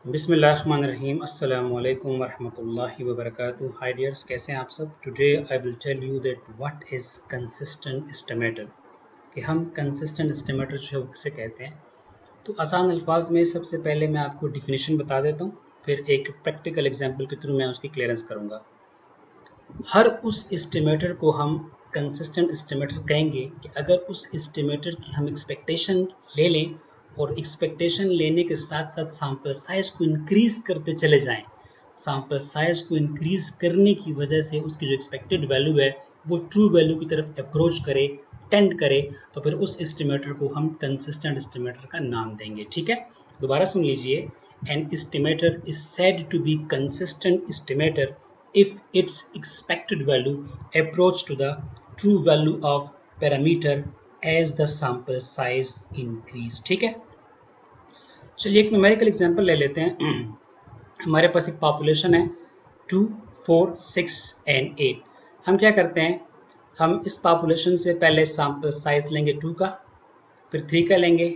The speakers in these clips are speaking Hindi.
बिस्मिल्लाहिर्रहमानिर्रहीम अस्सलामु अलैकुम वरहमतुल्लाहि वबरकातुहू। हाय डियर्स, कैसे हैं आप सब। Today I will tell you that what is consistent estimator, कि हम कंसिस्टेंट एस्टिमेटर जो है वो किसे कहते हैं। तो आसान अल्फाज में सबसे पहले मैं आपको डिफिनीशन बता देता हूँ, फिर एक प्रैक्टिकल एग्जांपल के थ्रू मैं उसकी क्लियरेंस करूँगा। हर उस एस्टिमेटर को हम कंसिस्टेंट एस्टिमेटर कहेंगे कि अगर उस एस्टिमेटर की हम एक्सपेक्टेशन ले लें और एक्सपेक्टेशन लेने के साथ साथ सैंपल साइज को इंक्रीज करते चले जाएं। सैंपल साइज को इंक्रीज करने की वजह से उसकी जो एक्सपेक्टेड वैल्यू है वो ट्रू वैल्यू की तरफ अप्रोच करे, टेंड करे, तो फिर उस एस्टिमेटर को हम कंसिस्टेंट एस्टिमेटर का नाम देंगे। ठीक है, दोबारा सुन लीजिए। An estimator is said to be consistent estimator if its expected value approach to the true value of parameter as the sample size increase। ठीक है, चलिए एक न्यूमेरिकल एग्जांपल ले लेते हैं। हमारे पास एक पॉपुलेशन है 2, 4, 6 एंड 8। हम क्या करते हैं, हम इस पॉपुलेशन से पहले सैंपल साइज लेंगे 2 का, फिर 3 का लेंगे,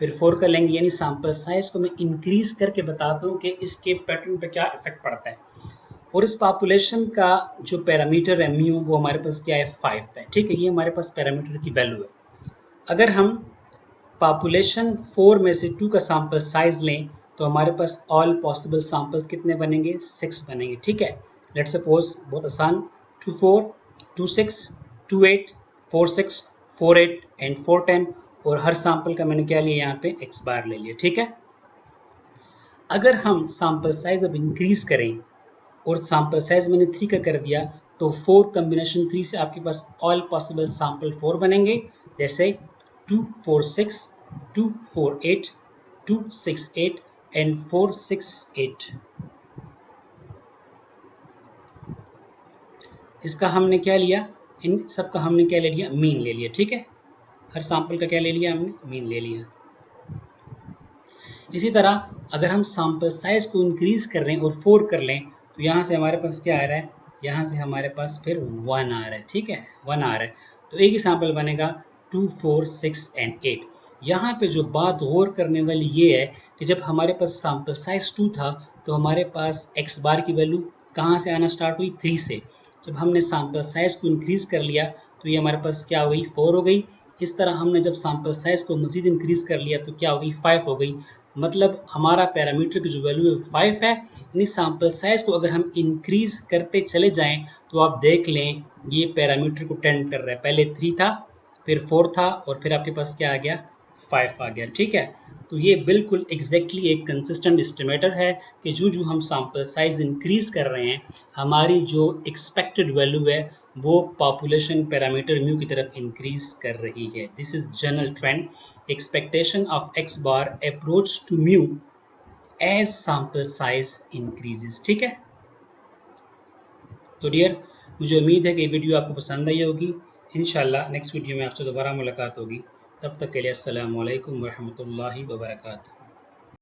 फिर 4 का लेंगे, यानी सैंपल साइज को मैं इंक्रीज करके बताता हूँ कि इसके पैटर्न पे क्या इफेक्ट पड़ता है। और इस पॉपुलेशन का जो पैरामीटर है म्यू, वो हमारे पास क्या है 5 है। ठीक है, ये हमारे पास पैरामीटर की वैल्यू है। अगर हम पॉपुलेशन 4 में से 2 का सैंपल साइज लें तो हमारे पास ऑल पॉसिबल सैंपल्स कितने बनेंगे, 6 बनेंगे। ठीक है, लेट्स सपोज, बहुत आसान, 2 4, 2 6, 2 8, 4 6, 4 8 एंड 4 10, और हर सैंपल का मैंने क्या लिया यहाँ पे x बार ले लिया। ठीक है, अगर हम सैंपल साइज अब इंक्रीज करें और सैंपल साइज मैंने 3 का कर दिया तो 4 कॉम्बिनेशन 3 से आपके पास ऑल पॉसिबल सैंपल 4 बनेंगे, जैसे 2 4 6, 2 4 8, 2 6 8 एंड 4 6 8। इसका हमने क्या लिया, इन सब का हमने क्या ले लिया, मीन ले लिया। ठीक है, हर सैंपल का क्या ले लिया हमने, मीन ले लिया। इसी तरह अगर हम सैंपल साइज को इंक्रीज कर रहे हैं और 4 कर लें तो यहाँ से हमारे पास क्या आ रहा है, यहाँ से हमारे पास फिर 1 आ रहा है। ठीक है, 1 आ रहा है, तो एक ही सैंपल बनेगा 2 4 6 एंड 8। यहाँ पे जो बात गौर करने वाली ये है कि जब हमारे पास सैंपल साइज 2 था तो हमारे पास x बार की वैल्यू कहाँ से आना स्टार्ट हुई, 3 से। जब हमने सैंपल साइज को इंक्रीज कर लिया तो ये हमारे पास क्या हो गई, 4 हो गई। इस तरह हमने जब सैंपल साइज को मजीद इंक्रीज कर लिया तो क्या हो गई, 5 हो गई। मतलब हमारा पैरामीटर की जो वैल्यू है 5 है, यानी सैंपल साइज को अगर हम इंक्रीज करते चले जाएं तो आप देख लें ये पैरामीटर को टेंड कर रहा है। पहले 3 था, फिर 4 था, और फिर आपके पास क्या आ गया, 5 आ गया। ठीक है, तो ये बिल्कुल एग्जैक्टली एक कंसिस्टेंट एस्टिमेटर है कि जो हम सैंपल साइज इंक्रीज कर रहे हैं हमारी जो एक्सपेक्टेड वैल्यू है वो पॉपुलेशन पैरामीटर म्यू की तरफ इंक्रीज कर रही है। This is general trend, expectation of x bar approach to mu as sample size increases. ठीक है, तो डियर, मुझे उम्मीद है कि ये वीडियो आपको पसंद आई होगी। इंशाल्लाह नेक्स्ट वीडियो में आपसे दोबारा मुलाकात होगी। तब तक के लिए अस्सलामु अलैकुम वरहमतुल्लाहि वबरकातुहू।